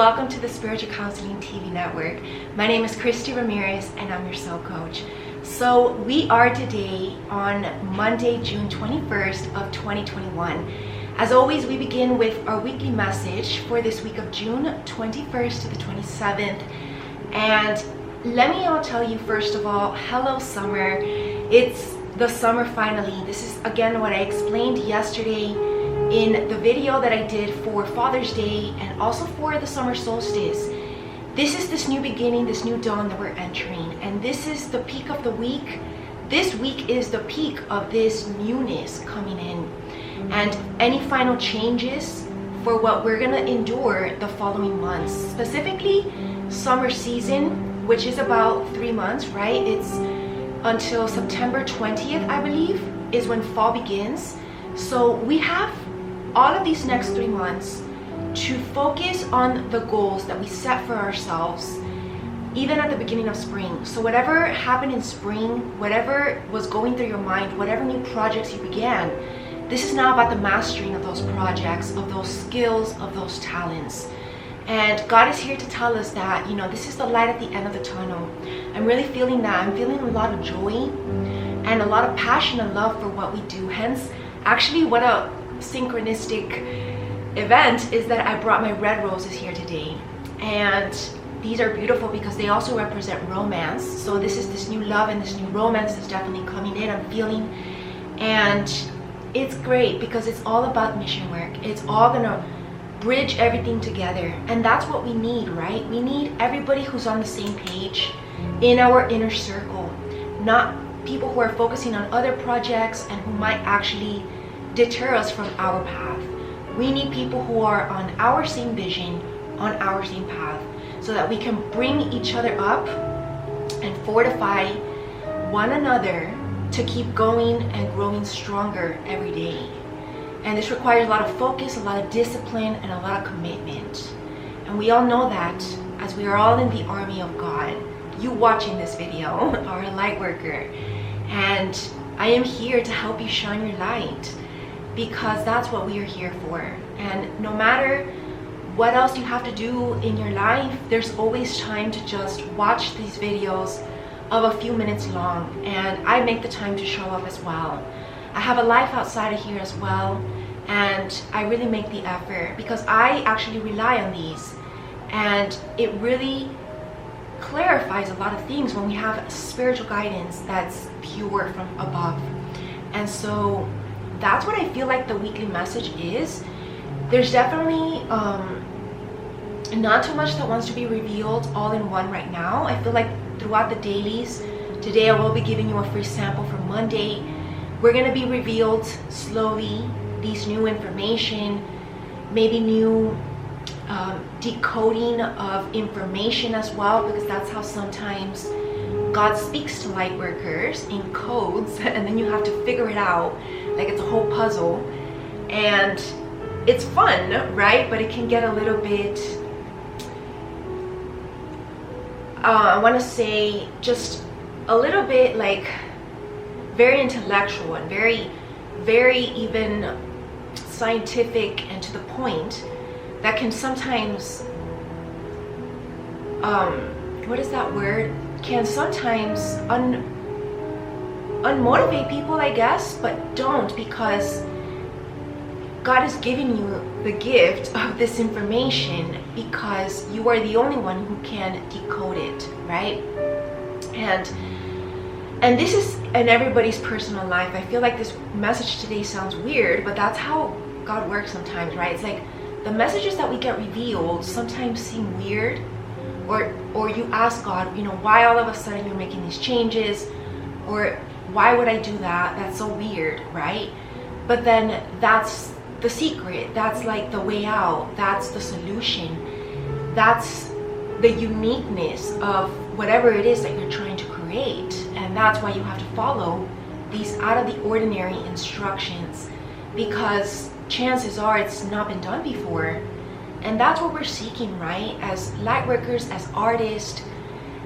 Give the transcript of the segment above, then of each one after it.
Welcome to the Spiritual Counseling TV network. My name is Christy Ramirez and I'm your soul coach. So we are today on Monday, June 21st of 2021. As always, we begin with our weekly message for this week of June 21st to the 27th. And let me all tell you, first of all, hello summer. It's the summer finally. This is again what I explained yesterday in the video that I did for Father's Day and also for the summer solstice. This is this new beginning, this new dawn that we're entering, and this is the peak of the week. This week is the peak of this newness coming in, and any final changes for what we're gonna endure the following months, specifically summer season, which is about 3 months, right? It's until September 20th, I believe, is when fall begins. So we have all of these next 3 months to focus on the goals that we set for ourselves, even at the beginning of spring. So whatever happened in spring, whatever was going through your mind, whatever new projects you began, this is now about the mastering of those projects, of those skills, of those talents. And God is here to tell us that, this is the light at the end of the tunnel. I'm really feeling that. I'm feeling a lot of joy and a lot of passion and love for what we do. Hence, actually, what a synchronistic event is that I brought my red roses here today, and these are beautiful because they also represent romance. So this is this new love and this new romance that's definitely coming in, I'm feeling, and it's great because it's all about mission work. It's all gonna bridge everything together, and that's what we need, right? We need everybody who's on the same page in our inner circle, not people who are focusing on other projects and who might actually deter us from our path. We need people who are on our same vision, on our same path, so that we can bring each other up and fortify one another to keep going and growing stronger every day. And this requires a lot of focus, a lot of discipline, and a lot of commitment. And we all know that, as we are all in the army of God. You watching this video are a light worker, and I am here to help you shine your light, because that's what we are here for. And no matter what else you have to do in your life, there's always time to just watch these videos of a few minutes long, and I make the time to show up as well. I have a life outside of here as well, and I really make the effort because I actually rely on these, and it really clarifies a lot of things when we have spiritual guidance that's pure from above. And so that's what I feel like the weekly message is. There's definitely not too much that wants to be revealed all in one right now. I feel like throughout the dailies, today I will be giving you a free sample for Monday. We're going to be revealed slowly these new information, maybe new decoding of information as well, because that's how sometimes God speaks to light workers in codes, and then you have to figure it out. Like it's a whole puzzle, and it's fun, right? But it can get a little bit, I want to say just a little bit like very intellectual and very, very even scientific and to the point, that can sometimes, what is that word? Can sometimes unmotivate people, I guess, but don't, because God is giving you the gift of this information because you are the only one who can decode it, right? And this is in everybody's personal life. I feel like this message today sounds weird, but that's how God works sometimes, right? It's like the messages that we get revealed sometimes seem weird, or you ask God, why all of a sudden you're making these changes, or why would I do that? That's so weird, right? But then that's the secret. That's like the way out. That's the solution. That's the uniqueness of whatever it is that you're trying to create. And that's why you have to follow these out of the ordinary instructions, because chances are it's not been done before. And that's what we're seeking, right? As light workers, as artists,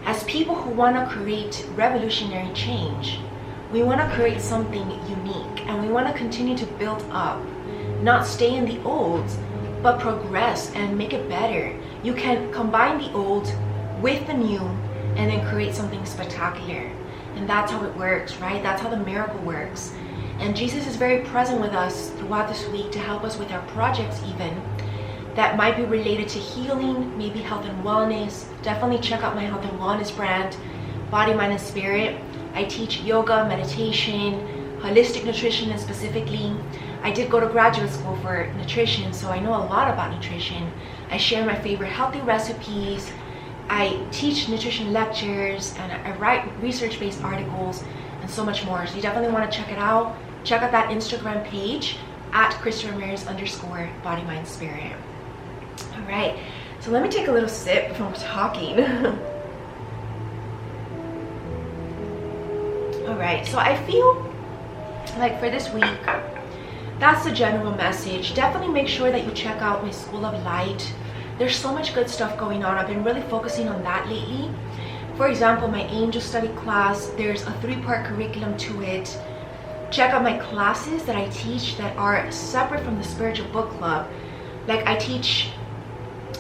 as people who want to create revolutionary change. We want to create something unique, and we want to continue to build up, not stay in the old, but progress and make it better. You can combine the old with the new and then create something spectacular. And that's how it works, right? That's how the miracle works. And Jesus is very present with us throughout this week to help us with our projects even that might be related to healing, maybe health and wellness. Definitely check out my health and wellness brand, Body, Mind, and Spirit. I teach yoga, meditation, holistic nutrition, and specifically, I did go to graduate school for nutrition, so I know a lot about nutrition. I share my favorite healthy recipes. I teach nutrition lectures, and I write research-based articles, and so much more. So you definitely want to check it out. Check out that Instagram page at @Christy_Ramirez_Body, Mind, Spirit. All right, so let me take a little sip from talking. All right, so I feel like for this week, that's the general message. Definitely make sure that you check out my School of Light. There's so much good stuff going on. I've been really focusing on that lately. For example, my angel study class, there's a 3-part curriculum to it. Check out my classes that I teach that are separate from the spiritual book club. Like I teach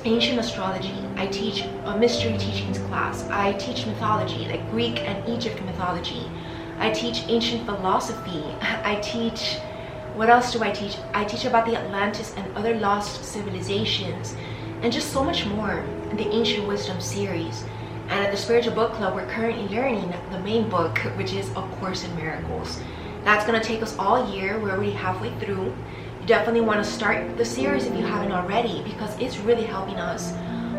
ancient astrology, I teach a mystery teachings class, I teach mythology, like Greek and Egypt mythology. I teach ancient philosophy. I teach, what else do I teach? I teach about the Atlantis and other lost civilizations, and just so much more in the Ancient Wisdom series. And at the Spiritual Book Club, we're currently learning the main book, which is A Course in Miracles. That's going to take us all year. We're already halfway through. You definitely want to start the series if you haven't already, because it's really helping us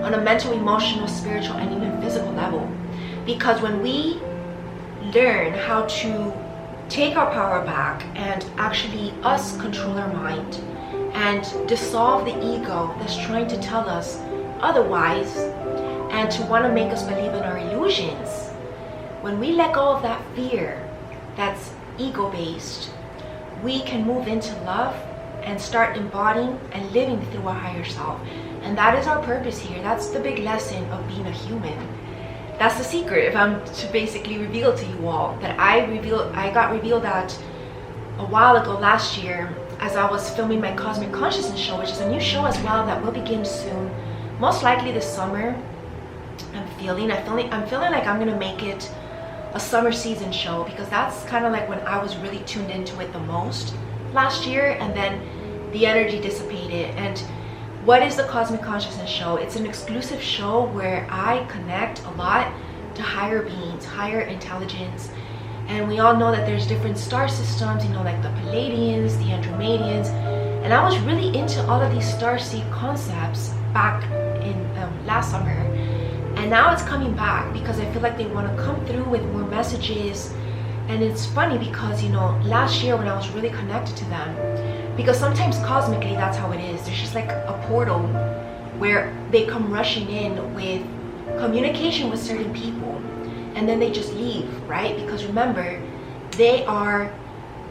on a mental, emotional, spiritual, and even physical level. Because when we learn how to take our power back and actually us control our mind and dissolve the ego that's trying to tell us otherwise and to want to make us believe in our illusions, when we let go of that fear that's ego-based, we can move into love and start embodying and living through our higher self. And that is our purpose here. That's the big lesson of being a human. That's the secret, if I'm to basically reveal to you all, that I got revealed that a while ago last year as I was filming my Cosmic Consciousness show, which is a new show as well that will begin soon, most likely this summer. I'm feeling like I'm gonna make it a summer season show, because that's kind of like when I was really tuned into it the most last year, and then the energy dissipated. And what is the Cosmic Consciousness Show? It's an exclusive show where I connect a lot to higher beings, higher intelligence. And we all know that there's different star systems, you know, like the Palladians, the Andromedians. And I was really into all of these starseed concepts back in last summer. And now it's coming back because I feel like they want to come through with more messages. And it's funny because, you know, last year when I was really connected to them, because sometimes cosmically that's how it is. There's just like a portal where they come rushing in with communication with certain people, and then they just leave, right? Because remember, they are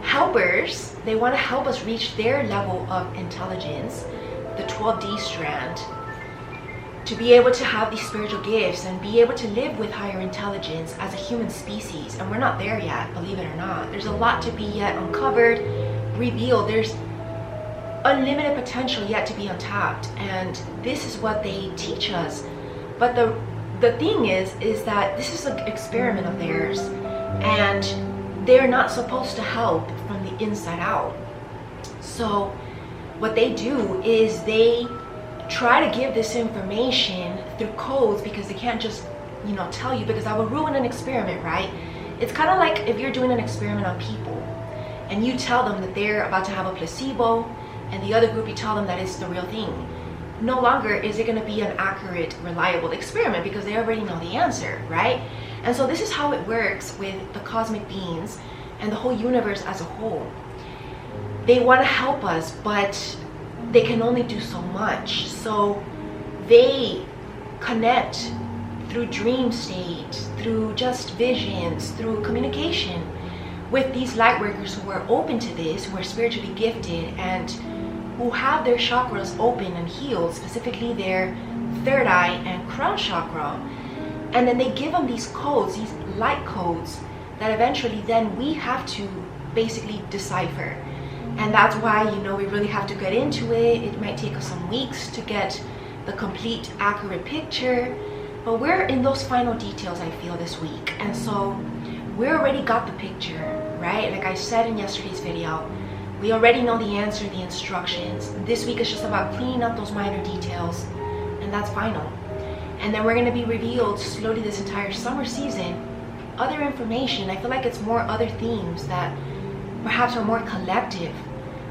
helpers. They want to help us reach their level of intelligence, the 12D strand, to be able to have these spiritual gifts and be able to live with higher intelligence as a human species. And we're not there yet, believe it or not. There's a lot to be yet uncovered, revealed. There's unlimited potential yet to be untapped, and this is what they teach us. But the thing is that this is an experiment of theirs, and they're not supposed to help from the inside out. So what they do is they try to give this information through codes, because they can't just, you know, tell you, because that would ruin an experiment, right? It's kind of like if you're doing an experiment on people and you tell them that they're about to have a placebo, and the other group you tell them that it's the real thing. No longer is it going to be an accurate, reliable experiment, because they already know the answer, right? And so this is how it works with the cosmic beings and the whole universe as a whole. They want to help us, but they can only do so much. So they connect through dream state, through just visions, through communication with these light workers who are open to this, who are spiritually gifted, and who have their chakras open and healed, specifically their third eye and crown chakra. And then they give them these codes, these light codes, that eventually then we have to basically decipher. And that's why, we really have to get into it. It might take us some weeks to get the complete, accurate picture, but we're in those final details, I feel, this week. And so we already got the picture, right? Like I said in yesterday's video, we already know the answer, the instructions. This week is just about cleaning up those minor details, and that's final. And then we're going to be revealed slowly this entire summer season other information. I feel like it's more other themes that perhaps are more collective,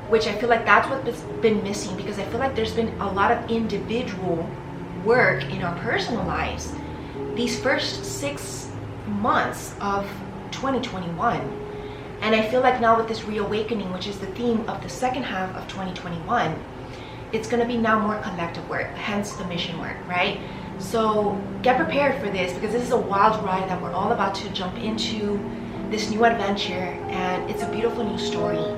which I feel like that's what's been missing, because I feel like there's been a lot of individual work in our personal lives these first 6 months of 2021. And I feel like now with this reawakening, which is the theme of the second half of 2021, it's going to be now more collective work, hence the mission work, right? So get prepared for this, because this is a wild ride that we're all about to jump into, this new adventure, and it's a beautiful new story.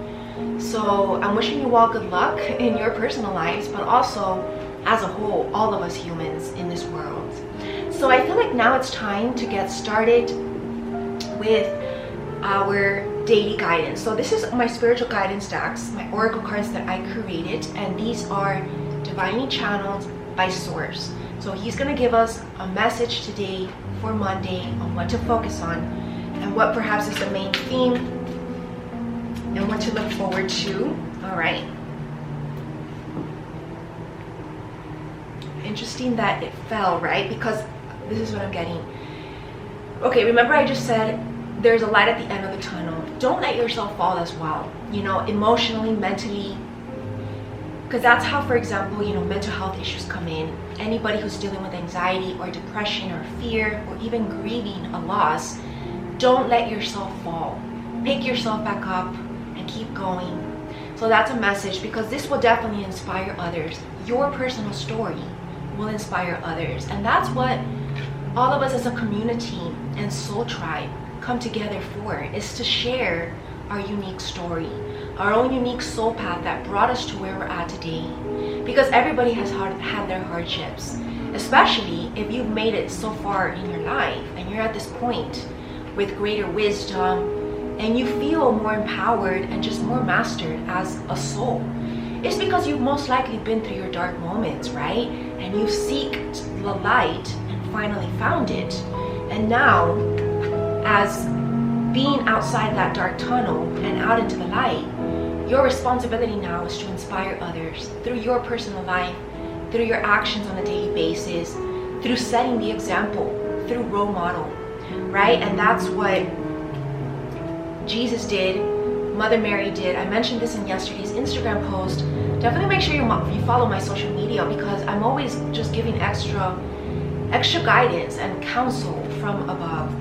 So I'm wishing you all good luck in your personal lives, but also as a whole, all of us humans in this world. So I feel like now it's time to get started with our daily guidance. So this is my spiritual guidance decks, my oracle cards that I created, and these are divinely channeled by Source. So he's going to give us a message today for Monday on what to focus on and what perhaps is the main theme and what to look forward to. All right. Interesting that it fell, right? Because this is what I'm getting. Okay, remember I just said there's a light at the end of the tunnel. Don't let yourself fall as well, emotionally, mentally, because that's how, for example, mental health issues come in. Anybody who's dealing with anxiety or depression or fear or even grieving a loss, don't let yourself fall. Pick yourself back up and keep going. So that's a message, because this will definitely inspire others. Your personal story will inspire others. And that's what all of us as a community and soul tribe come together for, is to share our unique story, our own unique soul path that brought us to where we're at today. Because everybody has had their hardships, especially if you've made it so far in your life and you're at this point with greater wisdom and you feel more empowered and just more mastered as a soul. It's because you've most likely been through your dark moments, right? And you seeked the light and finally found it. And now, as being outside that dark tunnel and out into the light, your responsibility now is to inspire others through your personal life, through your actions on a daily basis, through setting the example, through role model, right? And that's what Jesus did, Mother Mary did. I mentioned this in yesterday's Instagram post. Definitely make sure you follow my social media, because I'm always just giving extra guidance and counsel from above.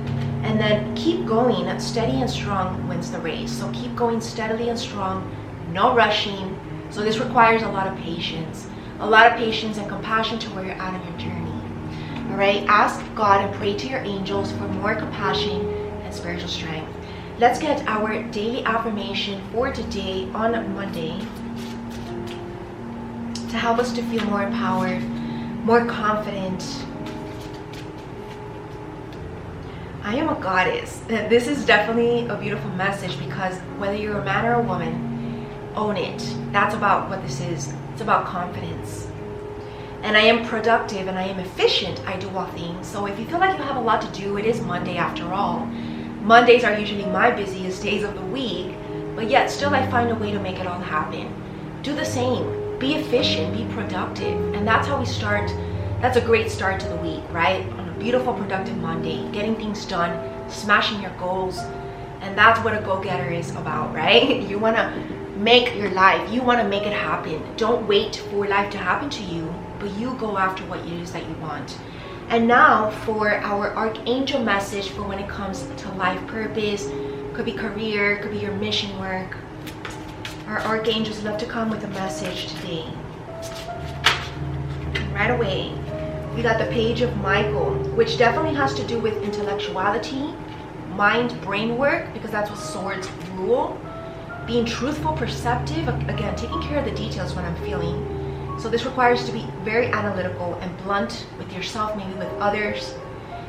And then keep going. Steady and strong wins the race. So keep going steadily and strong, no rushing. So this requires a lot of patience and compassion to where you're at in your journey. All right, ask God and pray to your angels for more compassion and spiritual strength. Let's get our daily affirmation for today on Monday to help us to feel more empowered, more confident. I am a goddess. This is definitely a beautiful message, because whether you're a man or a woman, own it. That's about what this is. It's about confidence. And I am productive and I am efficient. I do all things. So if you feel like you have a lot to do, it is Monday after all. Mondays are usually my busiest days of the week, but yet still I find a way to make it all happen. Do the same. Be efficient, be productive. And that's how we start. That's a great start to the week, right? Beautiful, productive Monday, getting things done, smashing your goals. And that's what a go-getter is about, right? You want to make your life, you want to make it happen. Don't wait for life to happen to you, but you go after what it is that you want. And now for our archangel message for when it comes to life purpose, could be career, could be your mission work. Our archangels love to come with a message today. And right away, we got the page of Michael, which definitely has to do with intellectuality, mind, brain work, because that's what swords rule. Being truthful, perceptive, again, taking care of the details when I'm feeling. So this requires to be very analytical and blunt with yourself, maybe with others.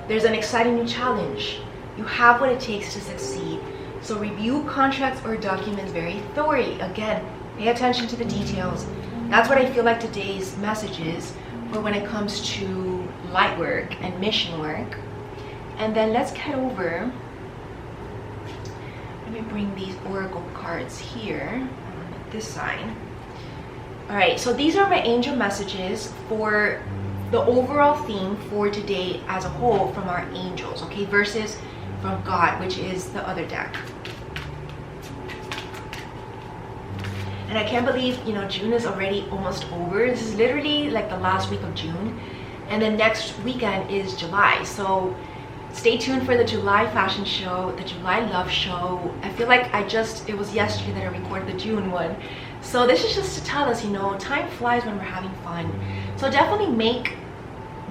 There's an exciting new challenge. You have what it takes to succeed. So review contracts or documents very thoroughly. Again, pay attention to the details. That's what I feel like today's message is for when it comes to light work and mission work. And then let's get over. Let me bring these oracle cards here on this side. All right, so these are my angel messages for the overall theme for today as a whole from our angels, okay, versus from God, which is the other deck. And I can't believe, you know, June is already almost over. This is literally like the last week of June, and then next weekend is July. So stay tuned for the July fashion show, the July love show. I feel like it was yesterday that I recorded the June one. So this is just to tell us, you know, time flies when we're having fun. So definitely make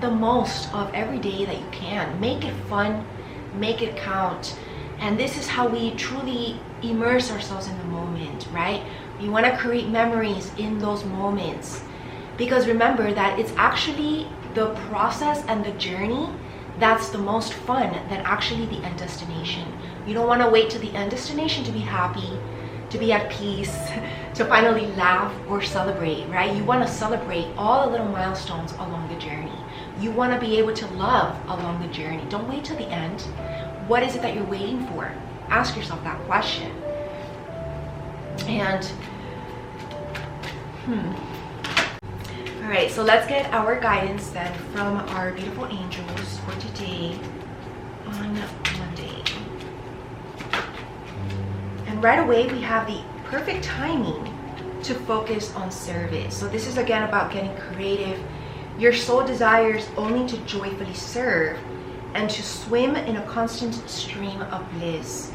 the most of every day that you can. Make it fun, make it count. And this is how we truly immerse ourselves in the moment, right? We want to create memories in those moments. Because remember that it's actually the process and the journey that's the most fun than actually the end destination. You don't want to wait to the end destination to be happy, to be at peace, to finally laugh or celebrate, right? You want to celebrate all the little milestones along the journey. You want to be able to love along the journey. Don't wait till the end. What is it that you're waiting for? Ask yourself that question. And all right, so let's get our guidance then from our beautiful angels for today on Monday. And right away we have the perfect timing to focus on service. So this is again about getting creative. Your soul desires only to joyfully serve and to swim in a constant stream of bliss.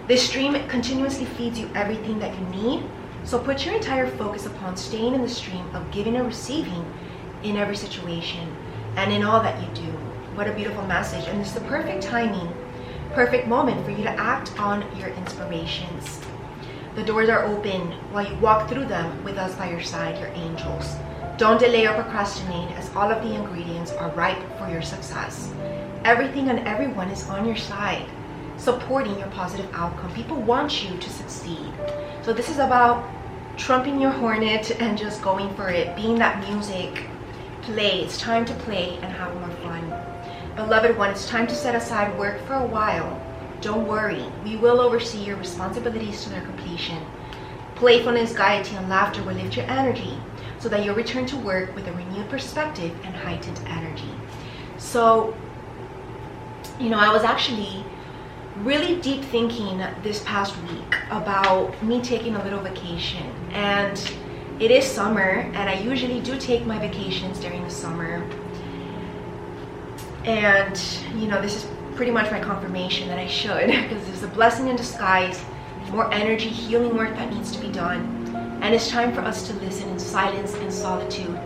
This stream continuously feeds you everything that you need. So put your entire focus upon staying in the stream of giving and receiving in every situation and in all that you do. What a beautiful message. And it's the perfect timing, perfect moment for you to act on your inspirations. The doors are open while you walk through them with us by your side, your angels. Don't delay or procrastinate, as all of the ingredients are ripe for your success. Everything and everyone is on your side, supporting your positive outcome. People want you to succeed. So this is about trumping your hornet and just going for it, being that music. Play. It's time to play and have more fun. Beloved one, it's time to set aside work for a while. Don't worry, we will oversee your responsibilities to their completion. Playfulness, gaiety, and laughter will lift your energy so that you'll return to work with a renewed perspective and heightened energy. So, you know, I was actually really deep thinking this past week about me taking a little vacation. And it is summer, and I usually do take my vacations during the summer. And, you know, this is pretty much my confirmation that I should, because it's a blessing in disguise, more energy, healing work that needs to be done. And it's time for us to listen in silence and solitude.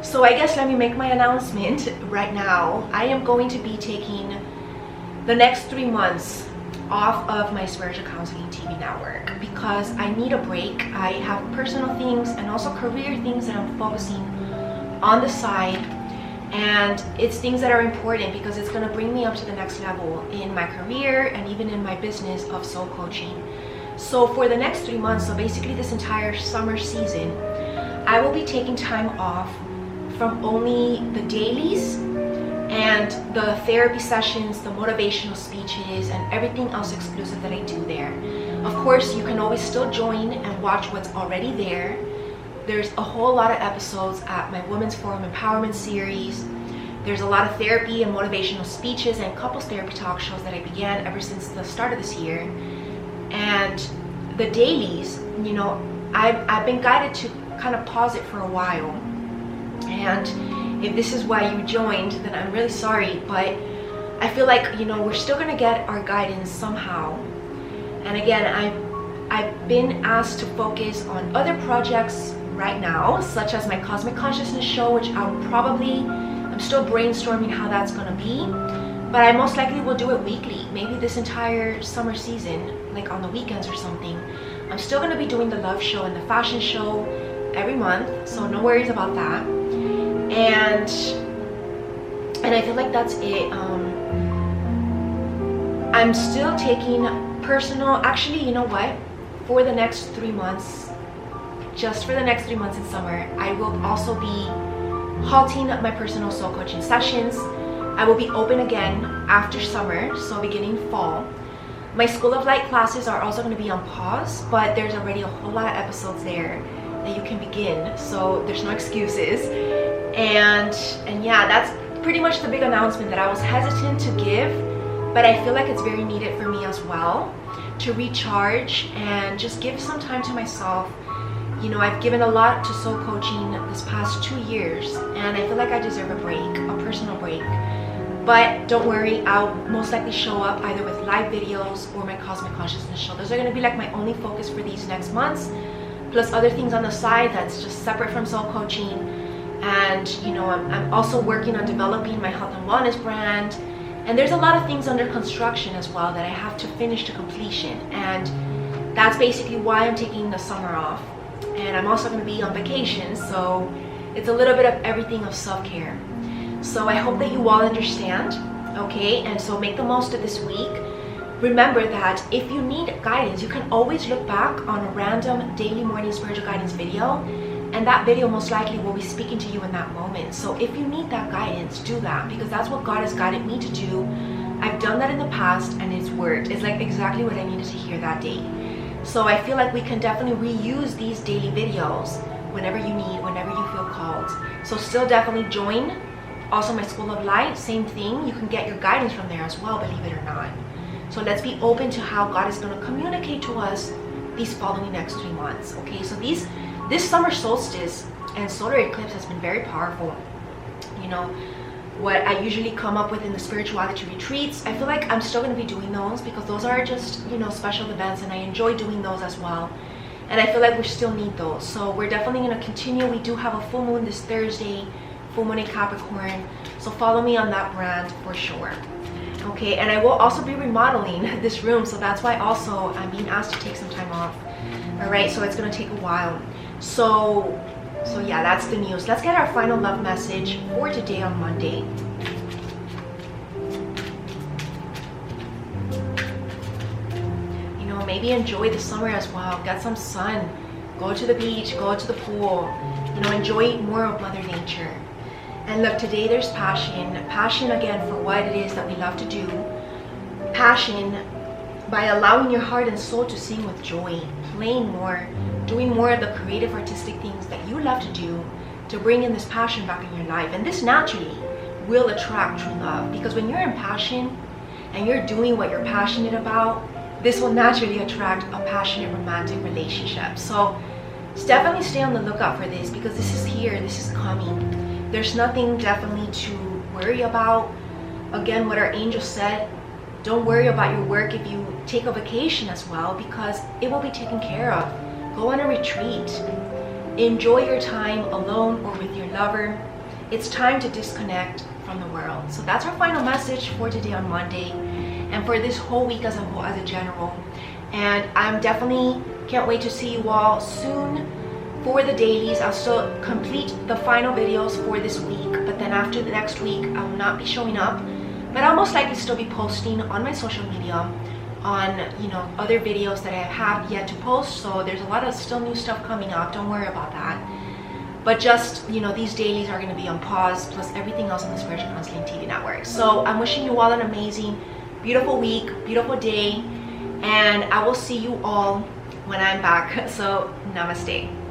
So I guess let me make my announcement right now. I am going to be taking the next 3 months off of my Spiritual Counseling TV network because I need a break. I have personal things and also career things that I'm focusing on the side, and it's things that are important because it's going to bring me up to the next level in my career and even in my business of soul coaching. So for the next 3 months, so basically this entire summer season, I will be taking time off from only the dailies and the therapy sessions, the motivational speeches, and everything else exclusive that I do there. Of course, you can always still join and watch what's already there. There's a whole lot of episodes at my Women's Forum Empowerment series. There's a lot of therapy and motivational speeches and couples therapy talk shows that I began ever since the start of this year. And the dailies, you know, I've been guided to kind of pause it for a while. And if this is why you joined, then I'm really sorry, but I feel like, you know, we're still gonna get our guidance somehow. And again, I've been asked to focus on other projects right now, such as my Cosmic Consciousness show, which I'm still brainstorming how that's gonna be, but I most likely will do it weekly, maybe this entire summer season, like on the weekends or something. I'm still gonna be doing the love show and the fashion show every month, so no worries about that. And I feel like that's it. I'm still taking personal, actually, you know what? For the next 3 months, just for the next 3 months in summer, I will also be halting my personal soul coaching sessions. I will be open again after summer, so beginning fall. My School of Light classes are also going to be on pause, but there's already a whole lot of episodes there that you can begin, so there's no excuses. And yeah, that's pretty much the big announcement that I was hesitant to give, but I feel like it's very needed for me as well, to recharge and just give some time to myself. You know, I've given a lot to soul coaching this past 2 years, and I feel like I deserve a break, a personal break. But don't worry, I'll most likely show up either with live videos or my Cosmic Consciousness show. Those are going to be like my only focus for these next months, plus other things on the side that's just separate from soul coaching. And you know, I'm also working on developing my health and wellness brand, and there's a lot of things under construction as well that I have to finish to completion, and that's basically why I'm taking the summer off. And I'm also going to be on vacation, so it's a little bit of everything of self-care. So I hope that you all understand, okay? And so make the most of this week. Remember that if you need guidance, you can always look back on a random daily morning spiritual guidance video, and that video most likely will be speaking to you in that moment. So if you need that guidance, do that, because that's what God has guided me to do. I've done that in the past and it's worked. It's like exactly what I needed to hear that day. So I feel like we can definitely reuse these daily videos whenever you need, whenever you feel called. So still definitely join. Also my School of Light, same thing. You can get your guidance from there as well, believe it or not. So let's be open to how God is going to communicate to us these following next 3 months. Okay, so this summer solstice and solar eclipse has been very powerful. You know, what I usually come up with in the spirituality retreats, I feel like I'm still going to be doing those, because those are just, you know, special events, and I enjoy doing those as well. And I feel like we still need those. So we're definitely going to continue. We do have a full moon this Thursday, full moon in Capricorn. So follow me on that brand for sure. Okay, and I will also be remodeling this room, so that's why also I'm being asked to take some time off. All right, so it's going to take a while. So yeah, that's the news. Let's get our final love message for today on Monday. You know, maybe enjoy the summer as well. Get some sun. Go to the beach, go to the pool. You know, enjoy more of Mother Nature. And look, today there's passion. Passion again for what it is that we love to do. Passion by allowing your heart and soul to sing with joy, playing more, doing more of the creative artistic things that you love to do, to bring in this passion back in your life. And this naturally will attract true love, because when you're in passion and you're doing what you're passionate about, this will naturally attract a passionate romantic relationship. So definitely stay on the lookout for this, because this is here, this is coming. There's nothing definitely to worry about. Again, what our angel said, don't worry about your work if you take a vacation as well, because it will be taken care of. Go on a retreat. Enjoy your time alone or with your lover. It's time to disconnect from the world. So that's our final message for today on Monday, and for this whole week as a whole, as a general. And I'm definitely can't wait to see you all soon for the dailies. I'll still complete the final videos for this week, but then after the next week I will not be showing up, but I'll most likely still be posting on my social media on, you know, other videos that I have yet to post. So there's a lot of still new stuff coming up, don't worry about that. But just, you know, these dailies are going to be on pause, plus everything else on the Spiritual Counseling TV network. So I'm wishing you all an amazing, beautiful week, beautiful day, and I will see you all when I'm back. So namaste.